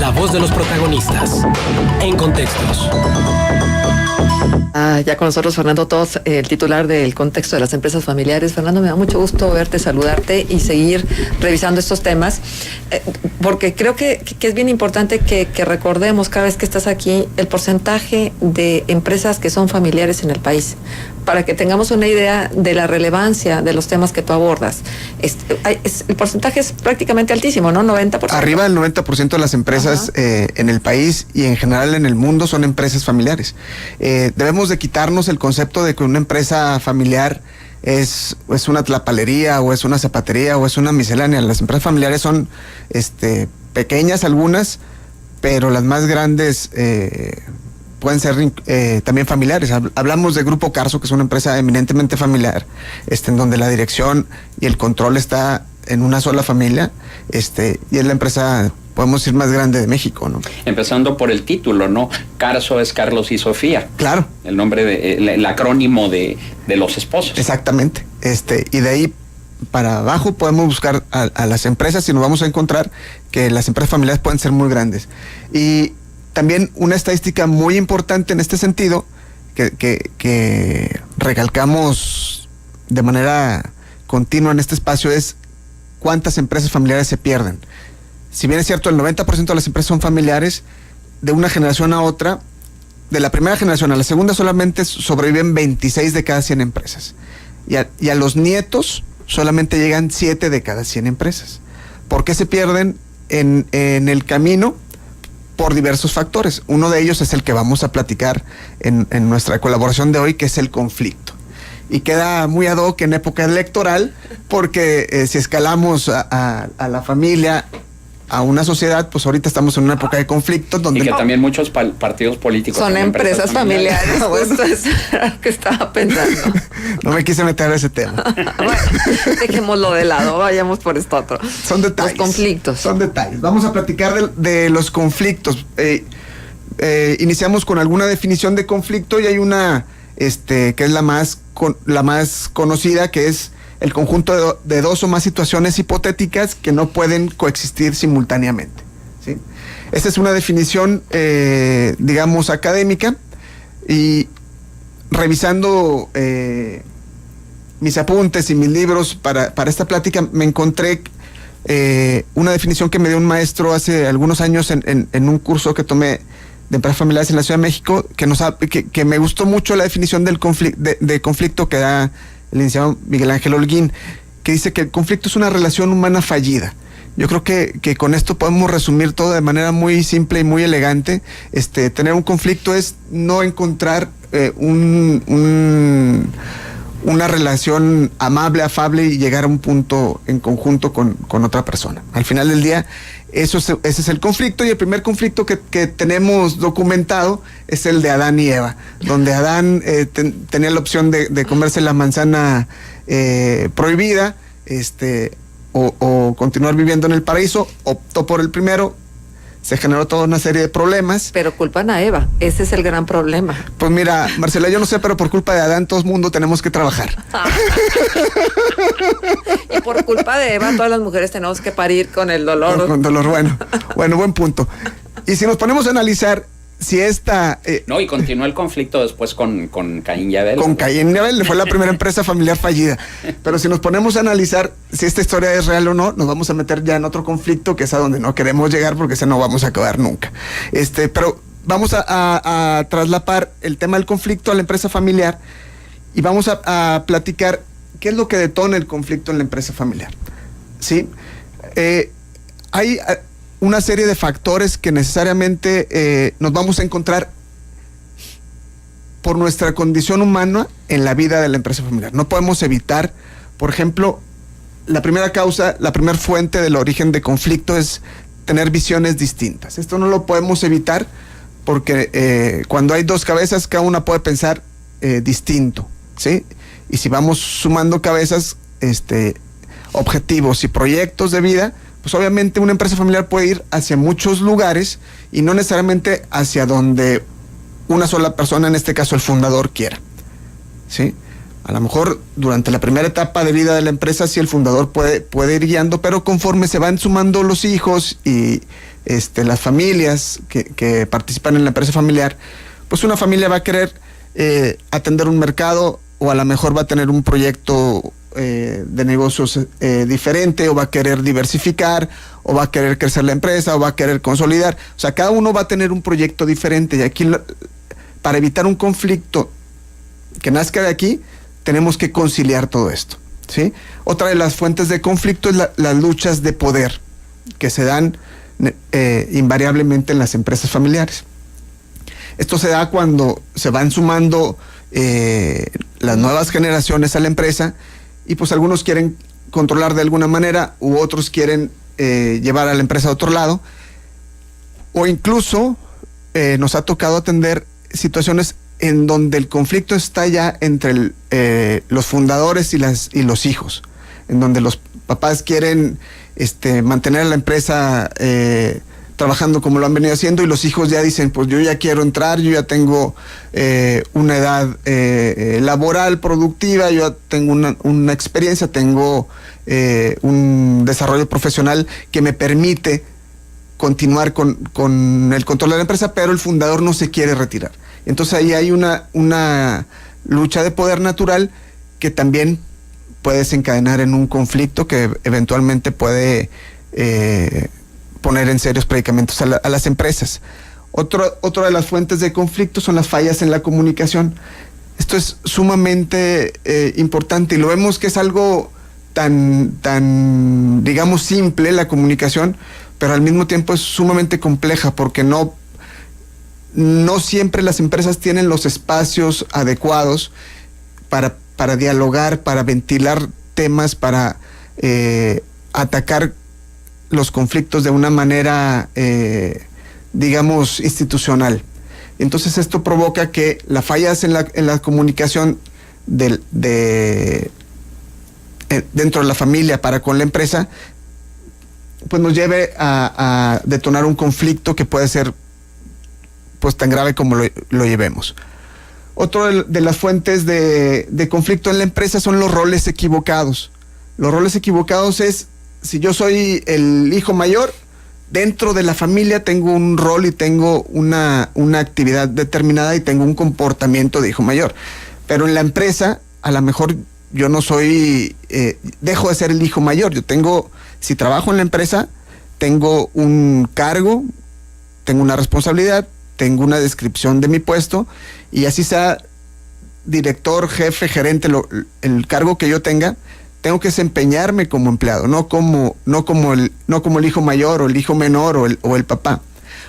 La voz de los protagonistas. En Contextos. Ya con nosotros Fernando Toth, el titular del Contexto de las Empresas Familiares. Fernando, me da mucho gusto verte, saludarte y seguir revisando estos temas, porque creo que es bien importante que recordemos cada vez que estás aquí el porcentaje de empresas que son familiares en el país, para que tengamos una idea de la relevancia de los temas que tú abordas. El porcentaje es prácticamente altísimo, ¿no? 90%. Arriba del 90% de las empresas en el país y en general en el mundo son empresas familiares. Debemos de quitarnos el concepto de que una empresa familiar es una tlapalería o es una zapatería o es una miscelánea. Las empresas familiares son pequeñas algunas, pero las más grandes pueden ser también familiares. Hablamos de Grupo Carso, que es una empresa eminentemente familiar, en donde la dirección y el control está en una sola familia, y es la empresa, podemos decir, más grande de México, ¿no? Empezando por el título, ¿no? Carso es Carlos y Sofía. Claro. El nombre el acrónimo de los esposos. Exactamente. Y de ahí para abajo podemos buscar a las empresas y nos vamos a encontrar que las empresas familiares pueden ser muy grandes. Y también una estadística muy importante en este sentido, que recalcamos de manera continua en este espacio, es cuántas empresas familiares se pierden. Si bien es cierto, el 90% de las empresas son familiares, de una generación a otra, de la primera generación a la segunda solamente sobreviven 26 de cada 100 empresas. Y a los nietos solamente llegan 7 de cada 100 empresas. ¿Por qué se pierden en el camino? Por diversos factores. Uno de ellos es el que vamos a platicar en nuestra colaboración de hoy, que es el conflicto. Y queda muy ad hoc en época electoral, porque si escalamos a la familia, a una sociedad, pues ahorita estamos en una época de conflicto donde... Y que también muchos partidos políticos son empresas familiares. Justo es lo que estaba pensando. No me quise meter a ese tema. Bueno, dejémoslo de lado, vayamos por esto otro. Son detalles. Los conflictos. Son detalles. Vamos a platicar de los conflictos. Iniciamos con alguna definición de conflicto y hay una que es la más conocida, que es el conjunto de dos o más situaciones hipotéticas que no pueden coexistir simultáneamente, ¿sí? Esta es una definición, digamos, académica, y revisando mis apuntes y mis libros para esta plática, me encontré una definición que me dio un maestro hace algunos años en un curso que tomé de empresas familiares en la Ciudad de México, que me gustó mucho la definición del conflicto que da el licenciado Miguel Ángel Holguín, que dice que el conflicto es una relación humana fallida. Yo creo que con esto podemos resumir todo de manera muy simple y muy elegante. Tener un conflicto es no encontrar una relación amable, afable y llegar a un punto en conjunto con otra persona. Al final del día, ese es el conflicto, y el primer conflicto que tenemos documentado es el de Adán y Eva, donde Adán tenía la opción de comerse la manzana prohibida, o continuar viviendo en el paraíso. Optó por el primero. Se generó toda una serie de problemas. Pero culpan a Eva, ese es el gran problema. Pues mira, Marcela, yo no sé, pero por culpa de Adán todo el mundo tenemos que trabajar. Y por culpa de Eva todas las mujeres tenemos que parir con el dolor. Con dolor, bueno, buen punto. Y si nos ponemos a analizar si esta... No, y continuó el conflicto después con Caín y Abel. Con Caín y Abel, fue la primera empresa familiar fallida. Pero si nos ponemos a analizar si esta historia es real o no, nos vamos a meter ya en otro conflicto, que es a donde no queremos llegar, porque ese no vamos a acabar nunca. Pero vamos a traslapar el tema del conflicto a la empresa familiar, y vamos a platicar qué es lo que detona el conflicto en la empresa familiar, ¿sí? Hay una serie de factores que necesariamente nos vamos a encontrar por nuestra condición humana en la vida de la empresa familiar. No podemos evitar, por ejemplo, la primera causa, la primera fuente del origen de conflicto es tener visiones distintas. Esto no lo podemos evitar porque cuando hay dos cabezas, cada una puede pensar distinto, ¿sí? Y si vamos sumando cabezas, objetivos y proyectos de vida, pues obviamente una empresa familiar puede ir hacia muchos lugares y no necesariamente hacia donde una sola persona, en este caso el fundador, quiera, ¿sí? A lo mejor durante la primera etapa de vida de la empresa sí el fundador puede ir guiando, pero conforme se van sumando los hijos y las familias que participan en la empresa familiar, pues una familia va a querer atender un mercado, o a lo mejor va a tener un proyecto de negocios diferente, o va a querer diversificar, o va a querer crecer la empresa, o va a querer consolidar. O sea, cada uno va a tener un proyecto diferente, y aquí para evitar un conflicto que nazca de aquí, tenemos que conciliar todo esto, ¿sí? Otra de las fuentes de conflicto es las luchas de poder que se dan invariablemente en las empresas familiares. Esto se da cuando se van sumando las nuevas generaciones a la empresa, y pues algunos quieren controlar de alguna manera, u otros quieren llevar a la empresa a otro lado, o incluso nos ha tocado atender situaciones en donde el conflicto está ya entre los fundadores y los hijos, en donde los papás quieren mantener a la empresa trabajando como lo han venido haciendo, y los hijos ya dicen, pues yo ya quiero entrar, yo ya tengo una edad laboral, productiva, yo ya tengo una experiencia, tengo un desarrollo profesional que me permite continuar con el control de la empresa, pero el fundador no se quiere retirar. Entonces ahí hay una lucha de poder natural que también puede desencadenar en un conflicto que eventualmente puede poner en serios predicamentos a las empresas. Otra de las fuentes de conflicto son las fallas en la comunicación. Esto es sumamente importante, y lo vemos que es algo tan digamos simple, la comunicación, pero al mismo tiempo es sumamente compleja, porque no siempre las empresas tienen los espacios adecuados para dialogar, para ventilar temas, para atacar los conflictos de una manera, digamos, institucional. Entonces esto provoca que las fallas en la comunicación dentro de la familia para con la empresa, pues nos lleve a detonar un conflicto que puede ser pues tan grave como lo llevemos. Otro de las fuentes de conflicto en la empresa son los roles equivocados. Los roles equivocados es, si yo soy el hijo mayor, dentro de la familia tengo un rol y tengo una actividad determinada y tengo un comportamiento de hijo mayor. Pero en la empresa, a lo mejor yo no soy, dejo de ser el hijo mayor. Si trabajo en la empresa, tengo un cargo, tengo una responsabilidad, tengo una descripción de mi puesto, y así sea director, jefe, gerente, el cargo que yo tenga, tengo que desempeñarme como empleado, no como el hijo mayor o el hijo menor o el papá.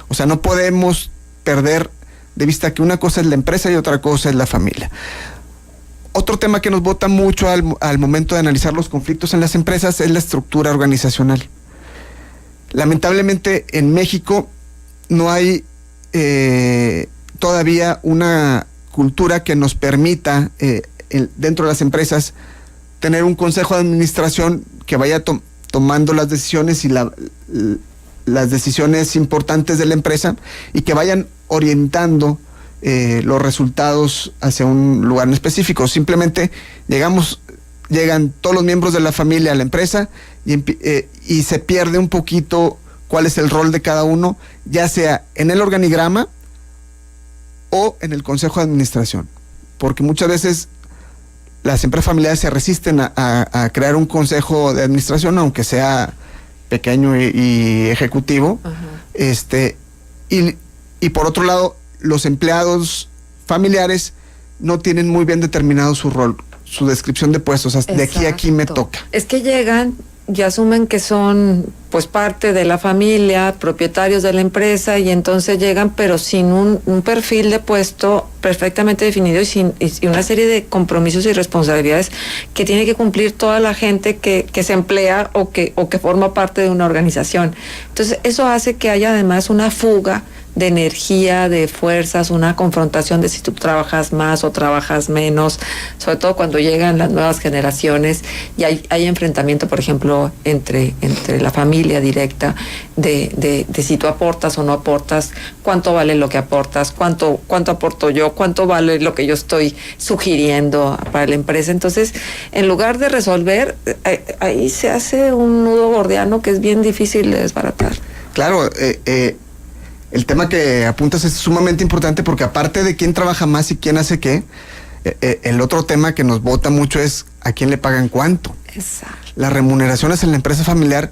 O sea, no podemos perder de vista que una cosa es la empresa y otra cosa es la familia. Otro tema que nos bota mucho al momento de analizar los conflictos en las empresas es la estructura organizacional. Lamentablemente en México no hay todavía una cultura que nos permita dentro de las empresas tener un consejo de administración que vaya tomando las decisiones y las decisiones importantes de la empresa, y que vayan orientando los resultados hacia un lugar en específico. Simplemente llegan todos los miembros de la familia a la empresa y se pierde un poquito cuál es el rol de cada uno, ya sea en el organigrama o en el consejo de administración, porque muchas veces las empresas familiares se resisten a crear un consejo de administración, aunque sea pequeño y ejecutivo. Uh-huh. Y por otro lado, los empleados familiares no tienen muy bien determinado su rol, su descripción de puestos. De aquí a aquí me toca. Es que llegan y asumen que son pues parte de la familia, propietarios de la empresa, y entonces llegan pero sin un perfil de puesto perfectamente definido y una serie de compromisos y responsabilidades que tiene que cumplir toda la gente que se emplea o que forma parte de una organización. Entonces eso hace que haya además una fuga de energía, de fuerzas, una confrontación de si tú trabajas más o trabajas menos, sobre todo cuando llegan las nuevas generaciones y hay enfrentamiento, por ejemplo, entre la familia directa, de si tú aportas o no aportas, cuánto vale lo que aportas, cuánto aporto yo, cuánto vale lo que yo estoy sugiriendo para la empresa. Entonces, en lugar de resolver, ahí se hace un nudo gordiano que es bien difícil de desbaratar. Claro, el tema que apuntas es sumamente importante porque aparte de quién trabaja más y quién hace qué, el otro tema que nos bota mucho es a quién le pagan cuánto. Exacto. Las remuneraciones en la empresa familiar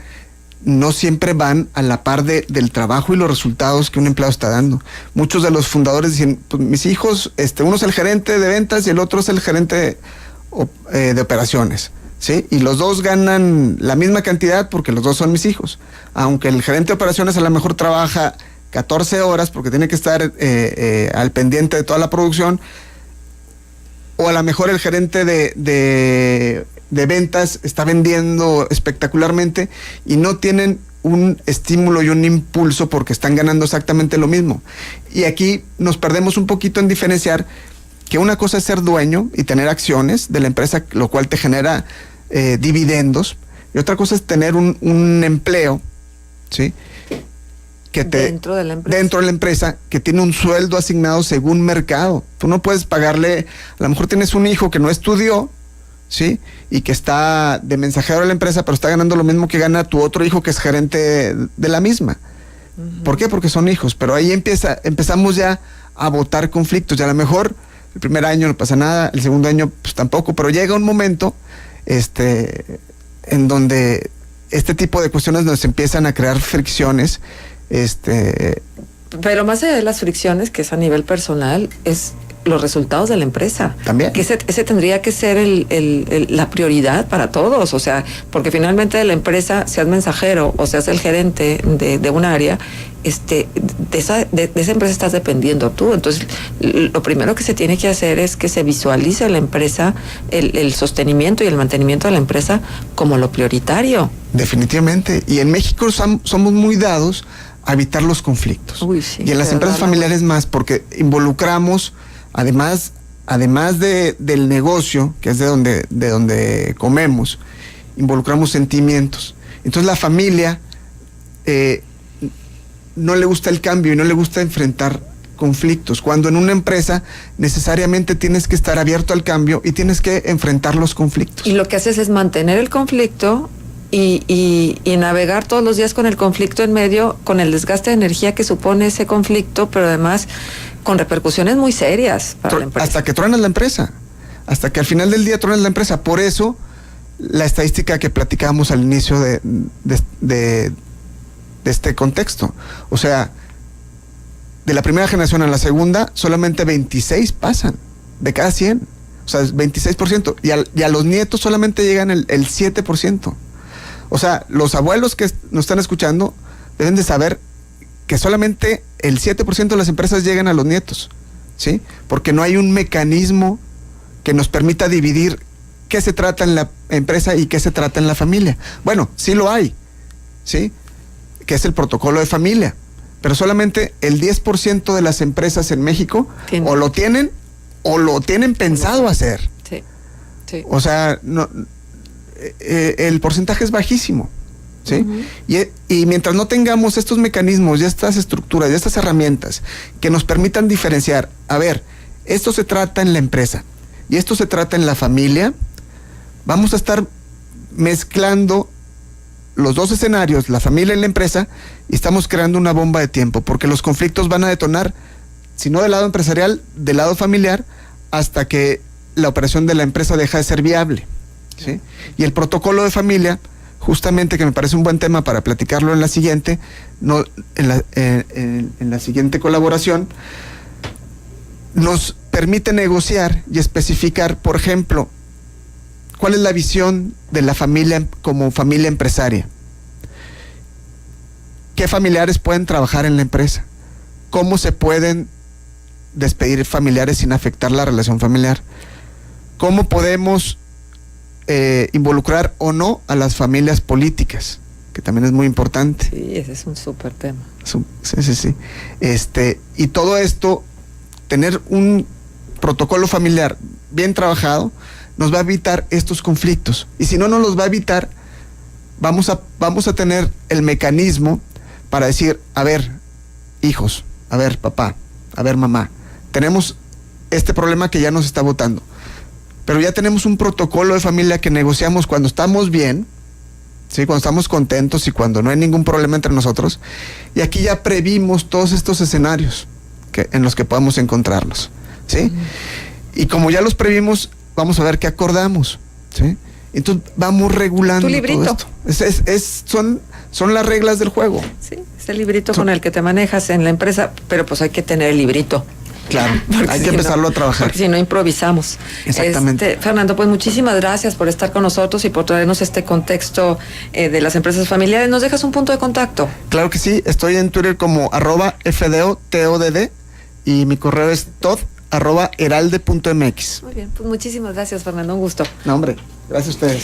no siempre van a la par del trabajo y los resultados que un empleado está dando. Muchos de los fundadores dicen, pues mis hijos, uno es el gerente de ventas y el otro es el gerente de operaciones, ¿sí? Y los dos ganan la misma cantidad porque los dos son mis hijos. Aunque el gerente de operaciones a lo mejor trabaja 14 horas porque tiene que estar al pendiente de toda la producción, o a lo mejor el gerente de ventas está vendiendo espectacularmente y no tienen un estímulo y un impulso porque están ganando exactamente lo mismo. Y aquí nos perdemos un poquito en diferenciar que una cosa es ser dueño y tener acciones de la empresa, lo cual te genera dividendos, y otra cosa es tener un empleo, ¿sí? Dentro de la empresa, que tiene un sueldo asignado según mercado. Tú no puedes pagarle, a lo mejor tienes un hijo que no estudió, ¿sí? Y que está de mensajero de la empresa, pero está ganando lo mismo que gana tu otro hijo que es gerente de la misma. Uh-huh. ¿Por qué? Porque son hijos, pero ahí empezamos ya a botar conflictos, y a lo mejor el primer año no pasa nada, el segundo año pues tampoco, pero llega un momento en donde este tipo de cuestiones nos empiezan a crear fricciones. Pero más allá de las fricciones, que es a nivel personal, es los resultados de la empresa. También. Que ese tendría que ser la prioridad para todos, o sea, porque finalmente de la empresa, seas mensajero o seas el gerente de un área, de esa empresa estás dependiendo tú. Entonces, lo primero que se tiene que hacer es que se visualice la empresa, el sostenimiento y el mantenimiento de la empresa como lo prioritario. Definitivamente. Y en México somos muy dados a evitar los conflictos. Uy, sí, y en las empresas familiares más, porque involucramos, además del negocio, que es de donde comemos, involucramos sentimientos. Entonces la familia no le gusta el cambio y no le gusta enfrentar conflictos, cuando en una empresa necesariamente tienes que estar abierto al cambio y tienes que enfrentar los conflictos. Y lo que haces es mantener el conflicto y navegar todos los días con el conflicto en medio, con el desgaste de energía que supone ese conflicto, pero además con repercusiones muy serias para la empresa. Hasta que truenas la empresa, hasta que al final del día truenas la empresa. Por eso la estadística que platicábamos al inicio de este contexto, o sea, de la primera generación a la segunda, solamente 26 pasan de cada 100, o sea, es 26%, y a los nietos solamente llegan el 7%. O sea, los abuelos que nos están escuchando deben de saber que solamente el 7% de las empresas llegan a los nietos, ¿sí? Porque no hay un mecanismo que nos permita dividir qué se trata en la empresa y qué se trata en la familia. Bueno, sí lo hay, ¿sí? Que es el protocolo de familia, pero solamente el 10% de las empresas en México o lo tienen pensado hacer. Sí, sí. O sea, no, el porcentaje es bajísimo, ¿sí? Uh-huh. Y mientras no tengamos estos mecanismos y estas estructuras y estas herramientas que nos permitan diferenciar, a ver, esto se trata en la empresa y esto se trata en la familia, vamos a estar mezclando los dos escenarios, la familia y la empresa, y estamos creando una bomba de tiempo, porque los conflictos van a detonar, si no del lado empresarial, del lado familiar, hasta que la operación de la empresa deja de ser viable, ¿sí? Y el protocolo de familia, justamente, que me parece un buen tema para platicarlo en la siguiente, en la siguiente colaboración, nos permite negociar y especificar, por ejemplo, cuál es la visión de la familia como familia empresaria. ¿Qué familiares pueden trabajar en la empresa? ¿Cómo se pueden despedir familiares sin afectar la relación familiar? ¿Cómo podemos involucrar o no a las familias políticas? Que también es muy importante. Sí, ese es un súper tema. Sí. Y todo esto, tener un protocolo familiar bien trabajado, nos va a evitar estos conflictos. Y si no nos los va a evitar, vamos a tener el mecanismo para decir, a ver, hijos, a ver, papá, a ver, mamá, tenemos este problema que ya nos está botando, pero ya tenemos un protocolo de familia que negociamos cuando estamos bien, ¿sí? Cuando estamos contentos y cuando no hay ningún problema entre nosotros. Y aquí ya previmos todos estos escenarios en los que podemos encontrarnos, ¿sí? Y como ya los previmos, vamos a ver qué acordamos, ¿sí? Entonces vamos regulando tu librito. todo esto. Son las reglas del juego. Sí, es el librito con el que te manejas en la empresa, pero pues hay que tener el librito. Claro, hay que empezarlo a trabajar. Porque si no improvisamos. Exactamente. Fernando, pues muchísimas gracias por estar con nosotros y por traernos este contexto de las empresas familiares. ¿Nos dejas un punto de contacto? Claro que sí, estoy en Twitter como @FDOTODD y mi correo es tod@heralde.mx. Muy bien, pues muchísimas gracias, Fernando, un gusto. No, hombre, gracias a ustedes.